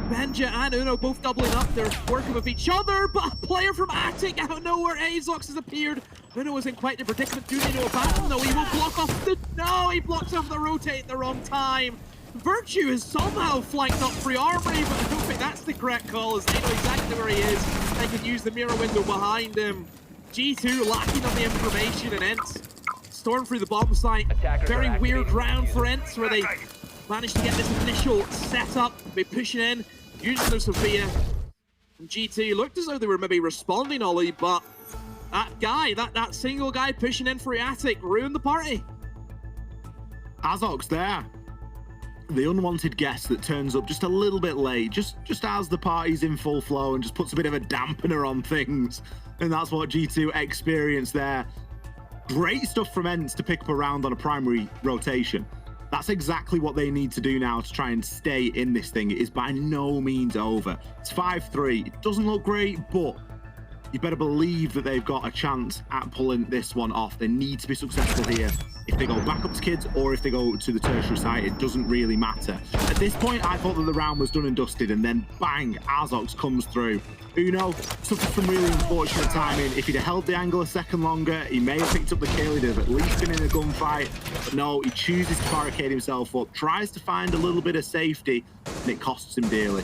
Benja and Uno both doubling up. They're working with each other, but a player from Attic out of nowhere, Azox, has appeared. Uno is in quite the predicament. Do they know about him? No, he will block off the... No, he blocks off the rotate at the wrong time. Virtue has somehow flanked up free armory, but I don't think that's the correct call, as they know exactly where he is. They can use the mirror window behind him. G2 lacking on the information, and ENCE storm through the bomb site. Very weird round for ENCE, where they managed to get this initial setup. They're pushing in, using their Sophia. And G2 looked as though they were maybe responding, Ollie, but that guy, that single guy pushing in for Attic ruined the party. Azox there. The unwanted guest that turns up just a little bit late, just as the party's in full flow, and just puts a bit of a dampener on things. And that's what G2 experienced there. Great stuff from ENCE to pick up a round on a primary rotation. That's exactly what they need to do now to try and stay in this thing. It is by no means over. It's 5-3. It doesn't look great, but you better believe that they've got a chance at pulling this one off. They need to be successful here. If they go back up to kids or if they go to the tertiary site, it doesn't really matter. At this point, I thought that the round was done and dusted, and then bang, Azox comes through. Uno suffered some really unfortunate timing. If he'd have held the angle a second longer, he may have picked up the kill. He'd have at least been in a gunfight. But no, he chooses to barricade himself up, tries to find a little bit of safety, and it costs him dearly.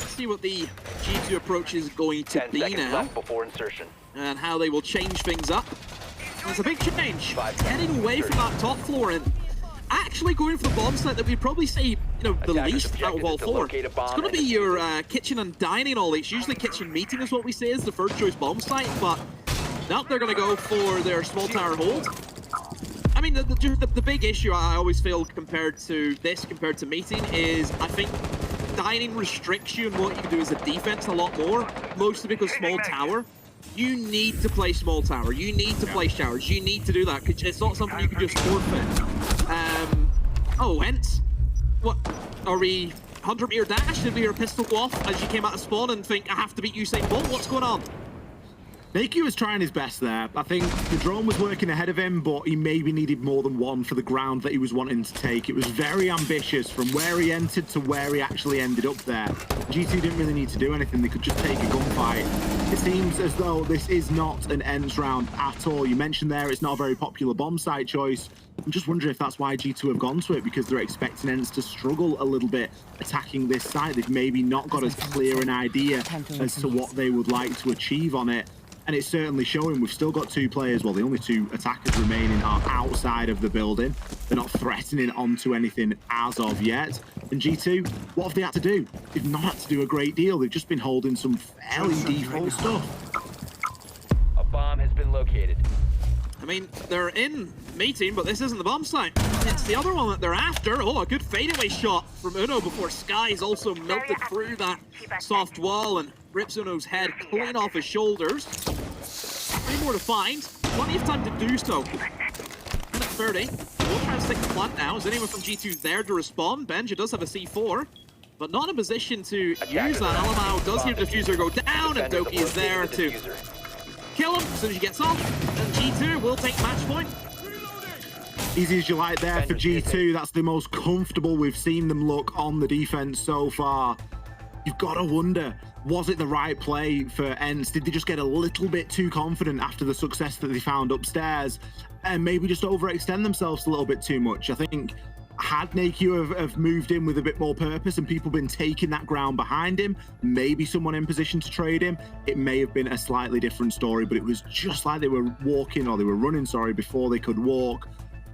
See what the G2 approach is going to 10 be seconds now, left before insertion. and how they will change things up. There's a big change, 5 heading seconds. away from that top floor and actually going for the bomb site that we'd probably say, the Attackers' least out of objective all is to four. locate a bomb It's going to be and your kitchen and dining ollie. It's usually kitchen meeting is what we say is the first choice bomb site, but now they're going to go for their small tower hold. I mean, the big issue I always feel compared to meeting is I think dining restricts you and what you can do as a defense a lot more, mostly because small tower. You need to play small tower. You need to play showers. You need to do that because it's not something you can just forfeit. Oh, ENCE. What? Are we 100-meter dash? Did we hear a pistol go off as you came out of spawn and think, I have to beat Usain Bolt? What's going on? Nakey was trying his best there. I think the drone was working ahead of him, but he maybe needed more than one for the ground that he was wanting to take. It was very ambitious from where he entered to where he actually ended up there. G2 didn't really need to do anything. They could just take a gunfight. It seems as though this is not an ENCE round at all. You mentioned there it's not a very popular bomb site choice. I'm just wondering if that's why G2 have gone to it, because they're expecting ENCE to struggle a little bit attacking this site. They've maybe not got as clear an idea as to what they would like to achieve on it. And it's certainly showing. We've still got two players. Well, the only two attackers remaining are outside of the building. They're not threatening onto anything as of yet. And G2, what have they had to do? They've not had to do a great deal. They've just been holding some fairly default stuff. A bomb has been located. I mean, they're in meeting, but this isn't the bomb site. It's the other one that they're after. Oh, a good fadeaway shot from Uno before Sky's also melted through that soft wall and rips Uno's head clean off his shoulders. 3 more to find. Plenty of time to do so. And at 30, we'll try and stick the plant now. Is anyone from G2 there to respond? Benja does have a C4, but not in a position to use that. Alamau does hear the diffuser go down, and Doki is there to kill him as soon as he gets off. And G2 will take match point. Easy as you like there for G2. That's the most comfortable we've seen them look on the defense so far. You've got to wonder, was it the right play for ENCE? Did they just get a little bit too confident after the success that they found upstairs and maybe just overextend themselves a little bit too much? I think had Nakey have moved in with a bit more purpose and people been taking that ground behind him, maybe someone in position to trade him, it may have been a slightly different story, but it was just like they were running, before they could walk.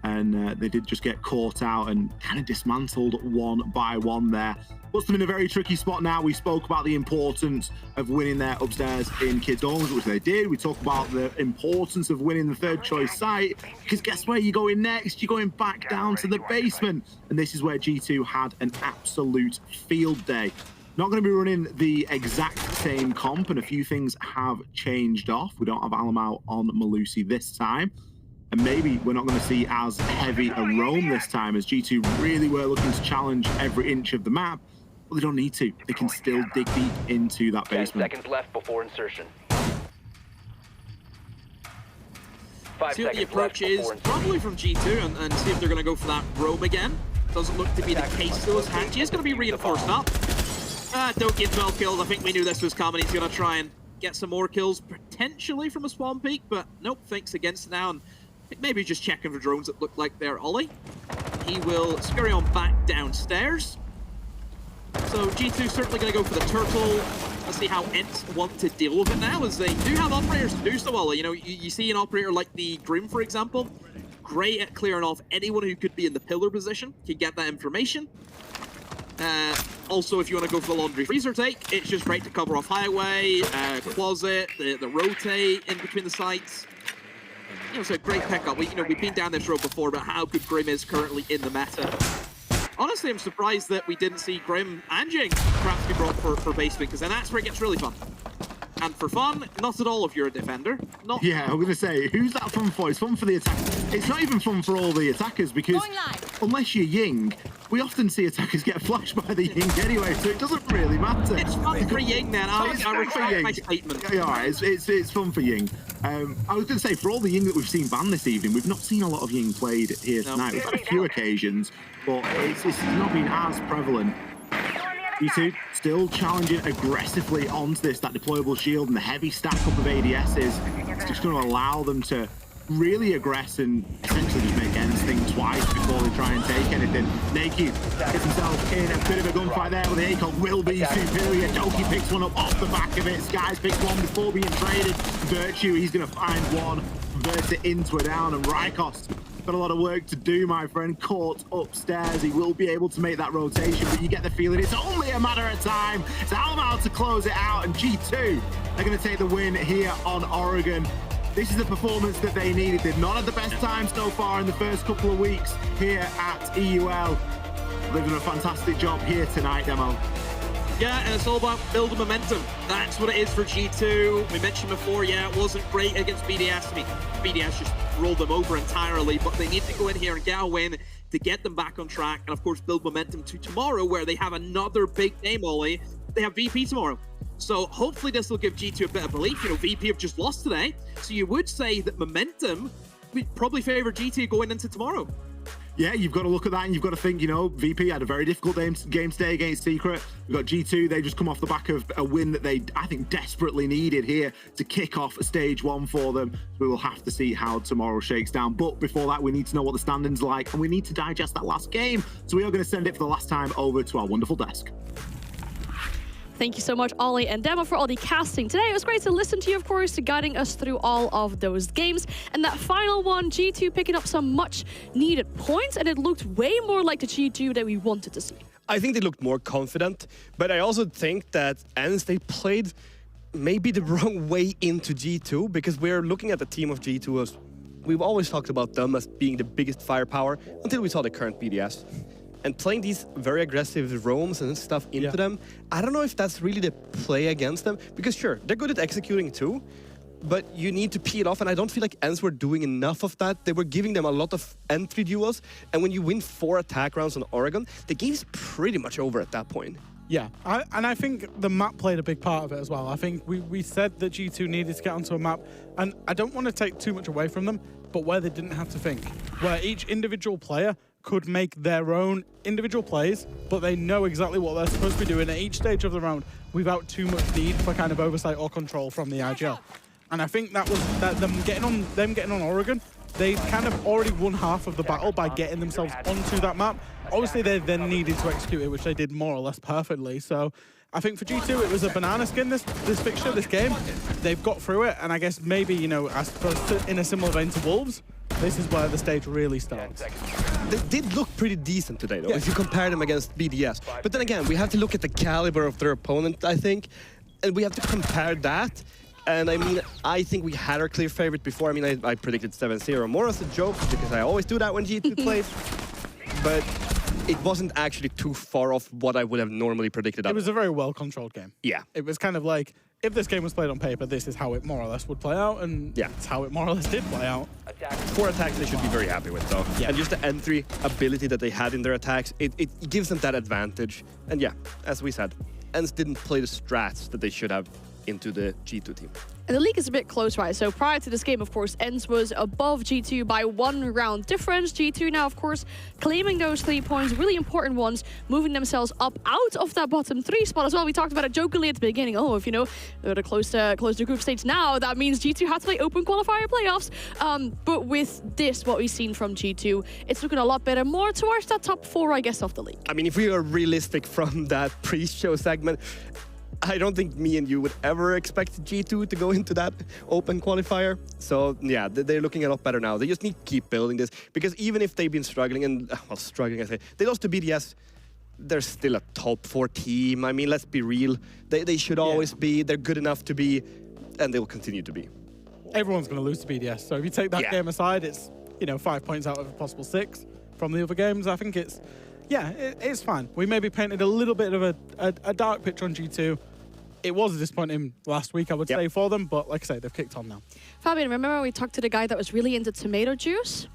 And they did just get caught out and kind of dismantled one by one there. Puts them in a very tricky spot now. We spoke about the importance of winning there upstairs in kids' dorms, which they did. We talked about the importance of winning the third choice site, because guess where you're going next? You're going back down to the basement. And this is where G2 had an absolute field day. Not going to be running the exact same comp, and a few things have changed off. We don't have Alamau on Malusi this time. And maybe we're not going to see as heavy a roam this time, as G2 really were looking to challenge every inch of the map. But they don't need to. They can still dig deep into that 10 basement. seconds left before insertion. 5 See what the seconds approach left is, before probably from G2, and see if they're going to go for that roam again. Doesn't look to be the case though, as Hanji is going to be reinforced up. Don't get 12 kills. I think we knew this was coming. He's going to try and get some more kills, potentially from a spawn peak, but nope, thinks against it now. And maybe just checking for drones that look like they're Ollie. He will scurry on back downstairs. So G2 certainly going to go for the turtle. Let's see how ENCE want to deal with it now, as they do have operators to do so, Ollie. You know, you see an operator like the Grim, for example, great at clearing off anyone who could be in the pillar position, can get that information. Also, if you want to go for the laundry freezer take, it's just great to cover off highway, closet, the rotate in between the sites. You know, it's a great pickup. We've been down this road before about how good Grim is currently in the meta. Honestly, I'm surprised that we didn't see Grim and Jing perhaps be brought for basement, because then that's where it gets really fun. And for fun, not at all if you're a defender. Not Yeah, I'm going to say, who's that fun for? It's fun for the attack. It's not even fun for all the attackers because unless you're Ying, we often see attackers get flashed by the Ying anyway, so it doesn't really matter. It's fun for Ying, man. I retract my statement. Yeah, all right, it's fun for Ying. I was going to say, for all the Ying that we've seen banned this evening, we've not seen a lot of Ying played here tonight. We've had a few occasions, but it's not been as prevalent. G2 still challenging aggressively onto that deployable shield, and the heavy stack up of ADSs. It's just going to allow them to really aggress and essentially just make ENCE think twice before they try and take anything. Naked gets himself in a bit of a gunfight there, but the ACOG will be superior. Doki picks one up off the back of it. Skies picks one before being traded. Virtue, he's going to find one, converts it into a down, and Rykos got a lot of work to do, my friend. Caught upstairs. He will be able to make that rotation, but you get the feeling it's only a matter of time. It's Almau to close it out, and G2 are going to take the win here on Oregon. This is the performance that they needed. They've not had the best time so far in the first couple of weeks here at EUL. They've done a fantastic job here tonight, Demo. Yeah, and it's all about building momentum. That's what it is for G2. We mentioned before, yeah, it wasn't great against BDS. I mean, BDS just rolled them over entirely, but they need to go in here and get a win to get them back on track and, of course, build momentum to tomorrow, where they have another big game, Ollie. They have VP tomorrow. So hopefully this will give G2 a bit of belief. You know, VP have just lost today. So you would say that momentum would probably favor G2 going into tomorrow. Yeah, you've got to look at that and you've got to think, you know, VP had a very difficult game today against Secret. We've got G2, they just come off the back of a win that they, I think, desperately needed here to kick off stage one for them. So we will have to see how tomorrow shakes down. But before that, we need to know what the standings are like and we need to digest that last game. So we are going to send it for the last time over to our wonderful desk. Thank you so much, Ollie and Demo, for all the casting today. It was great to listen to you, of course, guiding us through all of those games. And that final one, G2 picking up some much-needed points, and it looked way more like the G2 that we wanted to see. I think they looked more confident, but I also think that ENCE, they played maybe the wrong way into G2, because we're looking at the team of G2 as we've always talked about them as being the biggest firepower until we saw the current BDS. And playing these very aggressive roams and stuff into them, I don't know if that's really the play against them. Because sure, they're good at executing too, but you need to pee it off. And I don't feel like ENCE were doing enough of that. They were giving them a lot of entry duels. And when you win 4 attack rounds on Oregon, the game's pretty much over at that point. Yeah, and I think the map played a big part of it as well. I think we said that G2 needed to get onto a map, and I don't want to take too much away from them, but where they didn't have to think, where each individual player could make their own individual plays, but they know exactly what they're supposed to be doing at each stage of the round without too much need for kind of oversight or control from the IGL. And I think that was them getting on Oregon. They kind of already won half of the battle by getting themselves onto that map. Obviously, they then needed to execute it, which they did more or less perfectly. So I think for G2, it was a banana skin, this fixture, this game. They've got through it, and I guess maybe, you know, I suppose in a similar vein to Wolves, this is where the stage really starts. They did look pretty decent today, though, if you compare them against BDS. But then again, we have to look at the caliber of their opponent, I think, and we have to compare that. And I mean, I think we had our clear favorite before. I mean, I predicted 7-0 more as a joke, because I always do that when G2 plays. But it wasn't actually too far off what I would have normally predicted. It was a very well-controlled game. Yeah. It was kind of like, if this game was played on paper, this is how it more or less would play out, and it's how it more or less did play out. 4 attacks they should be very happy with, though. Yeah. And just the entry ability that they had in their attacks, it gives them that advantage. And yeah, as we said, ENCE didn't play the strats that they should have into the G2 team. And the league is a bit close, right? So prior to this game, of course, ENCE was above G2 by 1 round difference. G2 now, of course, claiming those 3 points, really important ones, moving themselves up out of that bottom 3 spot as well. We talked about it jokingly at the beginning. Oh, if you know, they're close to group stage now, that means G2 had to play open qualifier playoffs. But with this, what we've seen from G2, it's looking a lot better, more towards that top 4, I guess, of the league. I mean, if we are realistic from that pre-show segment, I don't think me and you would ever expect G2 to go into that open qualifier. So yeah, they're looking a lot better now. They just need to keep building this, because even if they've been struggling, and well, struggling, I say, they lost to BDS, they're still a top 4 team. I mean, let's be real. They should always be. They're good enough to be, and they will continue to be. Everyone's going to lose to BDS. So if you take that game aside, it's, you know, 5 points out of a possible 6 from the other games. I think it's fine. We maybe painted a little bit of a dark picture on G2. it was a disappointing last week, I would say, for them. But like I say, they've kicked on now. Fabian, remember we talked to the guy that was really into tomato juice?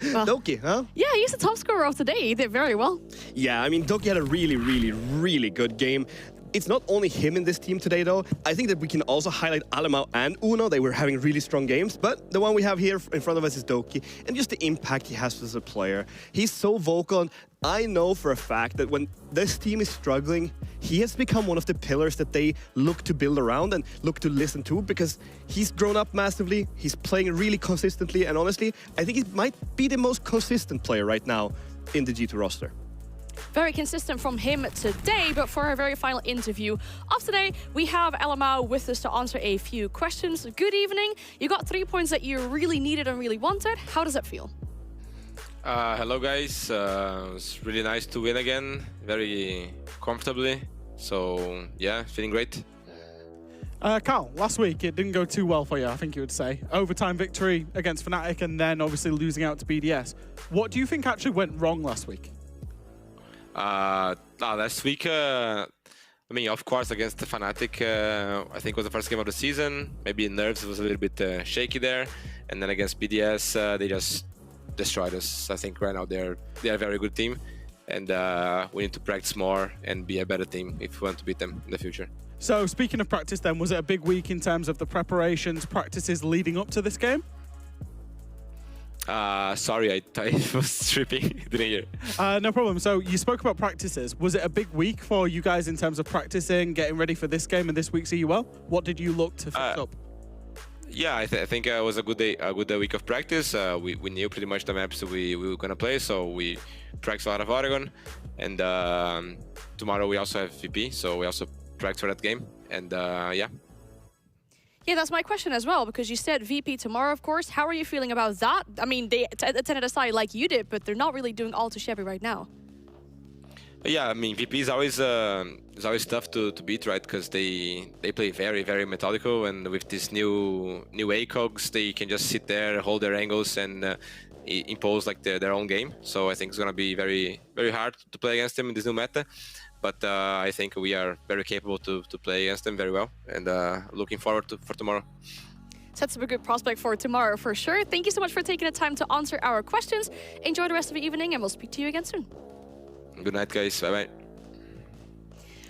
Doki, huh? Yeah, he's the top scorer of the day. He did very well. Yeah, I mean, Doki had a really, really, really good game. It's not only him in this team today, though. I think that we can also highlight Alemão and Uno. They were having really strong games, but the one we have here in front of us is Doki, and just the impact he has as a player. He's so vocal, and I know for a fact that when this team is struggling, he has become one of the pillars that they look to build around and look to listen to, because he's grown up massively, he's playing really consistently, and honestly, I think he might be the most consistent player right now in the G2 roster. Very consistent from him today, but for our very final interview of today, we have Alemão with us to answer a few questions. Good evening. You got 3 points that you really needed and really wanted. How does it feel? Hello guys, it's really nice to win again, very comfortably, so yeah, feeling great. Carl, last week it didn't go too well for you, I think you would say. Overtime victory against Fnatic and then obviously losing out to BDS. What do you think actually went wrong last week? Last week, I mean, of course, against the Fnatic, I think was the first game of the season. Maybe nerves was a little bit shaky there, and then against BDS, they just destroyed us. I think right now they're a very good team, and we need to practice more and be a better team if we want to beat them in the future. So speaking of practice then, was it a big week in terms of the preparations, practices leading up to this game? Sorry, I was tripping. Didn't hear. No problem. So you spoke about practices. Was it a big week for you guys in terms of practicing, getting ready for this game and this week's EUL? What did you look to fix up? Yeah, I think it was a good day, a good week of practice. We knew pretty much the maps we were gonna play, so we practiced a lot of Oregon, and tomorrow we also have VP, so we also practice for that game, and yeah. Yeah, that's my question as well, because you said VP tomorrow, of course. How are you feeling about that? I mean, they attended aside like you did, but they're not really doing all too shabby right now. Yeah, I mean, VP is always tough to beat, right? Because they play very, very methodical, and with these new ACOGs, they can just sit there, hold their angles, and impose like their own game. So I think it's gonna be very, very hard to play against them in this new meta. But I think we are very capable to play against them very well, and looking forward for tomorrow. Sets up a good prospect for tomorrow for sure. Thank you so much for taking the time to answer our questions. Enjoy the rest of the evening, and we'll speak to you again soon. Good night, guys. Bye-bye.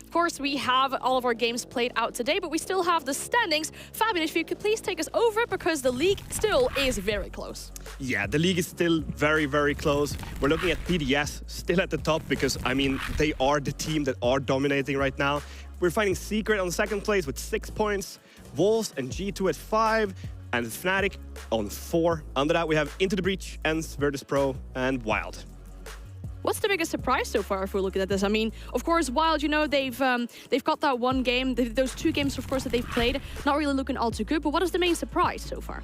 Of course, we have all of our games played out today, but we still have the standings. Fabian, if you could please take us over, because the league still is very close. Yeah, the league is still very, very close. We're looking at BDS still at the top because, I mean, they are the team that are dominating right now. We're finding Secret on second place with 6 points, Wolves and G2 at 5, and Fnatic on 4. Under that, we have Into the Breach, ENCE, Virtus.pro, and Wild. What's the biggest surprise so far if we're looking at this? I mean, of course, Wild, you know, they've got that one game, those 2 games, of course, that they've played, not really looking all too good, but what is the main surprise so far?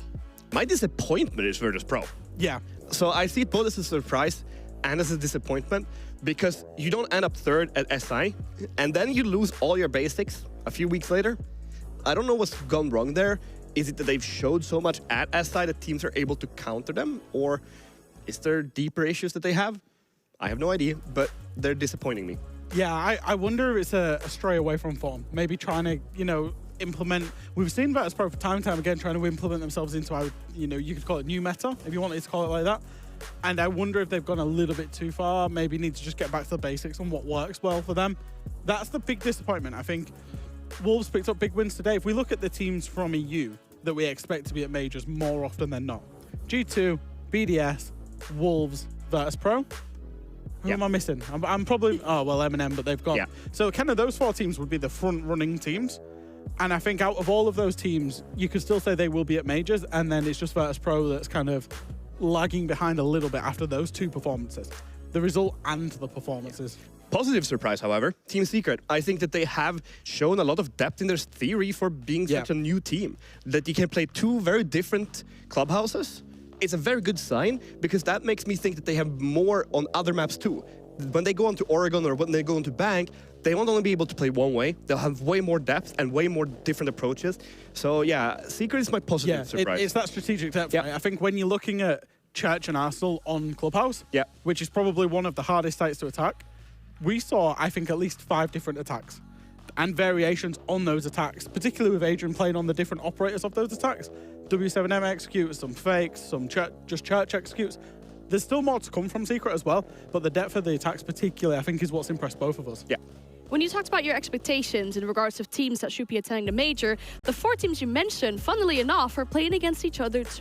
My disappointment is Virtus.pro. Yeah. So I see it both as a surprise and as a disappointment, because you don't end up third at SI, and then you lose all your basics a few weeks later. I don't know what's gone wrong there. Is it that they've showed so much at SI that teams are able to counter them? Or is there deeper issues that they have? I have no idea, but they're disappointing me. Yeah, I wonder if it's a stray away from form. Maybe trying to, you know, implement. We've seen Virtus.pro time and time again trying to implement themselves into our, you know, you could call it new meta, if you wanted to call it like that. And I wonder if they've gone a little bit too far, maybe need to just get back to the basics on what works well for them. That's the big disappointment. I think Wolves picked up big wins today. If we look at the teams from EU that we expect to be at majors more often than not, G2, BDS, Wolves, Virtus.pro. Who am I missing? I'm probably, oh, well, M&M, but they've gone. Yeah. So kind of those 4 teams would be the front-running teams. And I think out of all of those teams, you could still say they will be at majors, and then it's just Virtus.pro that's kind of lagging behind a little bit after those 2 performances. The result and the performances. Positive surprise, however, Team Secret. I think that they have shown a lot of depth in their theory for being such a new team. That you can play 2 very different clubhouses. It's a very good sign, because that makes me think that they have more on other maps too. When they go onto Oregon or when they go into Bank, they won't only be able to play one way, they'll have way more depth and way more different approaches. So yeah, Secret is my positive surprise. It's that strategic depth. Right? I think when you're looking at Church and Arsenal on Clubhouse, which is probably one of the hardest sites to attack, we saw, I think, at least 5 different attacks. and variations on those attacks, particularly with Adrian playing on the different operators of those attacks. W7M executes, some fakes, some just Church executes. There's still more to come from Secret as well, but the depth of the attacks particularly, I think, is what's impressed both of us. Yeah. When you talked about your expectations in regards to teams that should be attending the major, the 4 teams you mentioned, funnily enough, are playing against each other